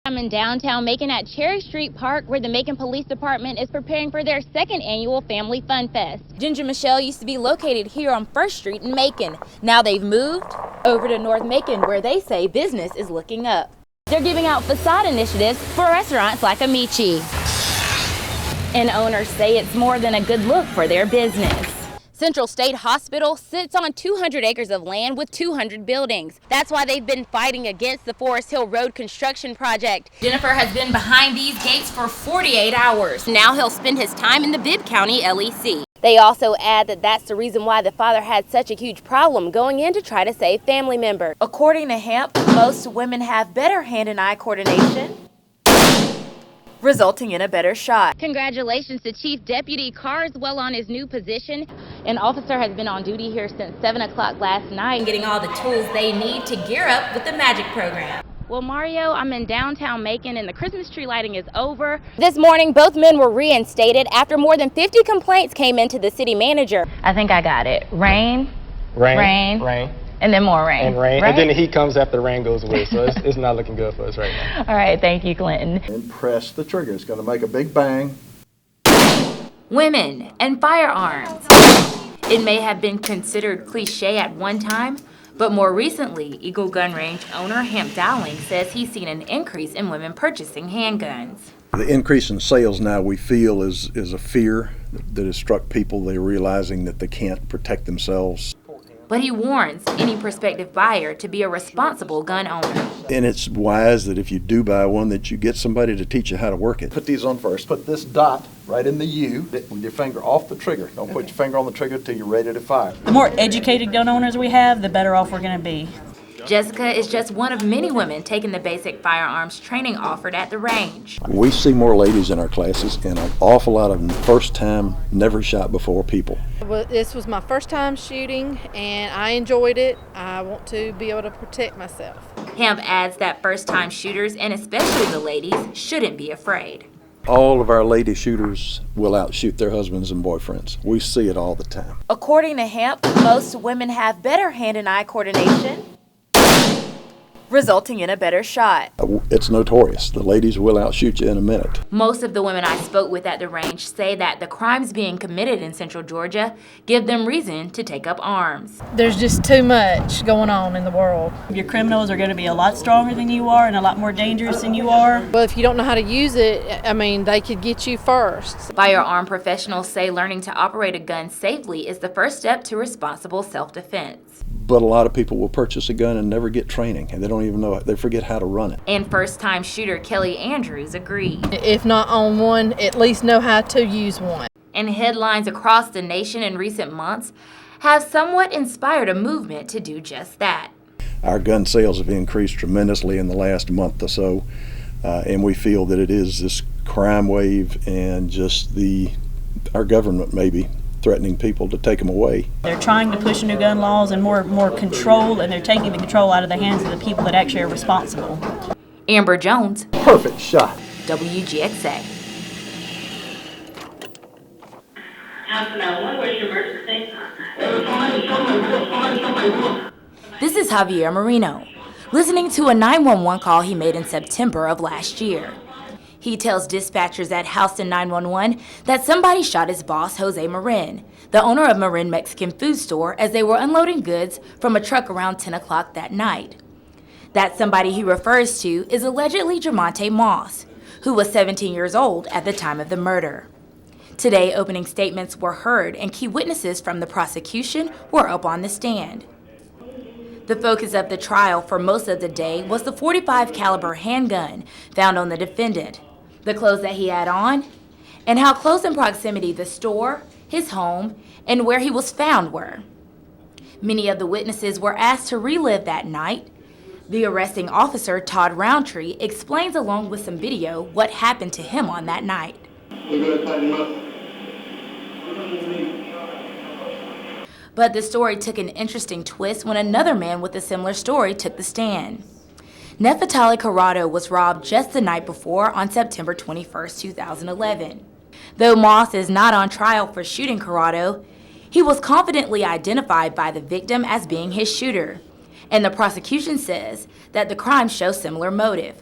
I'm in downtown Macon at Cherry Street Park, where the Macon Police Department is preparing for their second annual Family Fun Fest. Ginger Michelle used to be located here on 1st Street in Macon. Now they've moved over to North Macon, where they say business is looking up. They're giving out facade initiatives for restaurants like Amici. And owners say it's more than a good look for their business. Central State Hospital sits on 200 acres of land with 200 buildings. That's why they've been fighting against the Forest Hill Road construction project. Jennifer has been behind these gates for 48 hours. Now he'll spend his time in the Bibb County LEC. They also add that that's the reason why the father had such a huge problem going in to try to save family members. According to Hemp, most women have better hand and eye coordination, resulting in a better shot. Congratulations to Chief Deputy Carswell on his new position. An officer has been on duty here since 7 o'clock last night, getting all the tools they need to gear up with the MAGIC program. Well, Mario, I'm in downtown Macon and the Christmas tree lighting is over. This morning, both men were reinstated after more than 50 complaints came into the city manager. I think I got it. Rain. And then more rain. And rain. Right? And then the heat comes after the rain goes away. So it's not looking good for us right now. All right, thank you, Clinton. And press the trigger. It's going to make a big bang. Women and firearms. It may have been considered cliche at one time, but more recently, Eagle Gun Range owner Hemp Dowling says he's seen an increase in women purchasing handguns. The increase in sales now, we feel, is a fear that has struck people. They're realizing that they can't protect themselves. But he warns any prospective buyer to be a responsible gun owner. And it's wise that if you do buy one, that you get somebody to teach you how to work it. Put these on first. Put this dot right in the U with your finger off the trigger. Don't put your finger on the trigger till you're ready to fire. The more educated gun owners we have, the better off we're going to be. Jessica is just one of many women taking the basic firearms training offered at the range. We see more ladies in our classes and an awful lot of them first time, never shot before people. Well, this was my first time shooting and I enjoyed it. I want to be able to protect myself. Hemp adds that first-time shooters, and especially the ladies, shouldn't be afraid. All of our lady shooters will outshoot their husbands and boyfriends. We see it all the time. According to Hemp, most women have better hand and eye coordination, resulting in a better shot. It's notorious. The ladies will outshoot you in a minute. Most of the women I spoke with at the range say that the crimes being committed in Central Georgia give them reason to take up arms. There's just too much going on in the world. Your criminals are going to be a lot stronger than you are and a lot more dangerous than you are. Well, if you don't know how to use it, I mean, they could get you first. Firearm professionals say learning to operate a gun safely is the first step to responsible self-defense. But a lot of people will purchase a gun and never get training, and they don't even know it. They forget how to run it. And first-time shooter Kelly Andrews agreed. If not on one, at least know how to use one. And headlines across the nation in recent months have somewhat inspired a movement to do just that. Our gun sales have increased tremendously in the last month or so, and we feel that it is this crime wave and just our government maybe threatening people to take them away. They're trying to push new gun laws and more control, and they're taking the control out of the hands of the people that actually are responsible. Amber Jones, Perfect shot. WGXA. This is Javier Marino, listening to a 911 call he made in September of last year. He tells dispatchers at Houston 911 that somebody shot his boss, Jose Marin, the owner of Marin Mexican Food Store, as they were unloading goods from a truck around 10 o'clock that night. That somebody he refers to is allegedly Jermonte Moss, who was 17 years old at the time of the murder. Today, opening statements were heard and key witnesses from the prosecution were up on the stand. The focus of the trial for most of the day was the .45 caliber handgun found on the defendant, the clothes that he had on, and how close in proximity the store, his home, and where he was found were. Many of the witnesses were asked to relive that night. The arresting officer, Todd Roundtree, explains along with some video what happened to him on that night. We're going to tighten him up. But the story took an interesting twist when another man with a similar story took the stand. Nefertali Corrado was robbed just the night before on September 21, 2011. Though Moss is not on trial for shooting Corrado, he was confidently identified by the victim as being his shooter. and the prosecution says that the crime shows similar motive.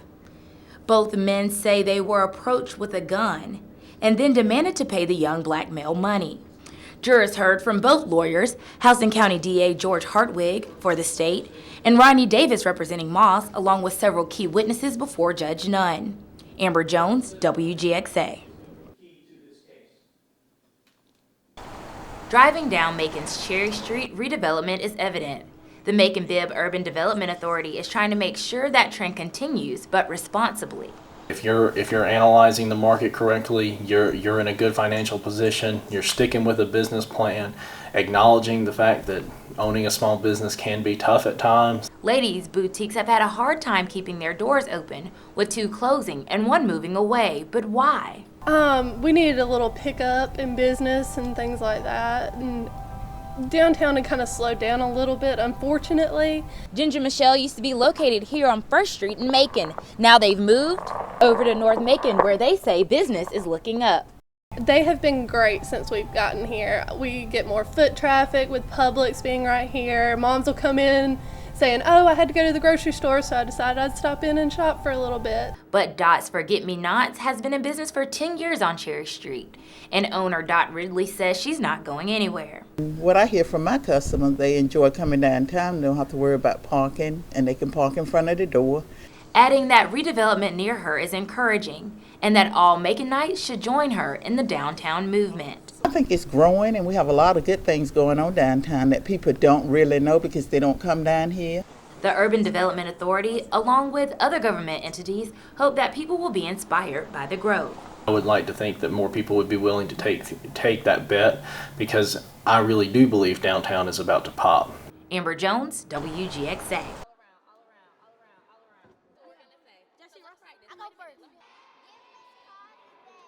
Both men say they were approached with a gun and then demanded to pay the young black male money. Jurors heard from both lawyers, Houston County DA George Hartwig for the state, and Rodney Davis representing Moss, along with several key witnesses before Judge Nunn. Amber Jones, WGXA. Driving down Macon's Cherry Street, redevelopment is evident. The Macon-Bibb Urban Development Authority is trying to make sure that trend continues, but responsibly. If you're analyzing the market correctly, you're in a good financial position, you're sticking with a business plan, acknowledging the fact that owning a small business can be tough at times. Ladies' boutiques have had a hard time keeping their doors open, with 2 closing and 1 moving away. But why? We needed a little pickup in business and things like that. And downtown had kind of slowed down a little bit, unfortunately. Ginger Michelle used to be located here on 1st Street in Macon. Now they've moved over to North Macon, where they say business is looking up. They have been great since we've gotten here. We get more foot traffic with Publix being right here. Moms will come in saying, oh, I had to go to the grocery store, so I decided I'd stop in and shop for a little bit. But Dot's Forget-Me-Nots has been in business for 10 years on Cherry Street. And owner Dot Ridley says she's not going anywhere. What I hear from my customers, they enjoy coming downtown. They don't have to worry about parking, and they can park in front of the door. Adding that redevelopment near her is encouraging, and that all Maconites should join her in the downtown movement. I think it's growing, and we have a lot of good things going on downtown that people don't really know because they don't come down here. The Urban Development Authority, along with other government entities, hope that people will be inspired by the growth. I would like to think that more people would be willing to take that bet, because I really do believe downtown is about to pop. Amber Jones, WGXA.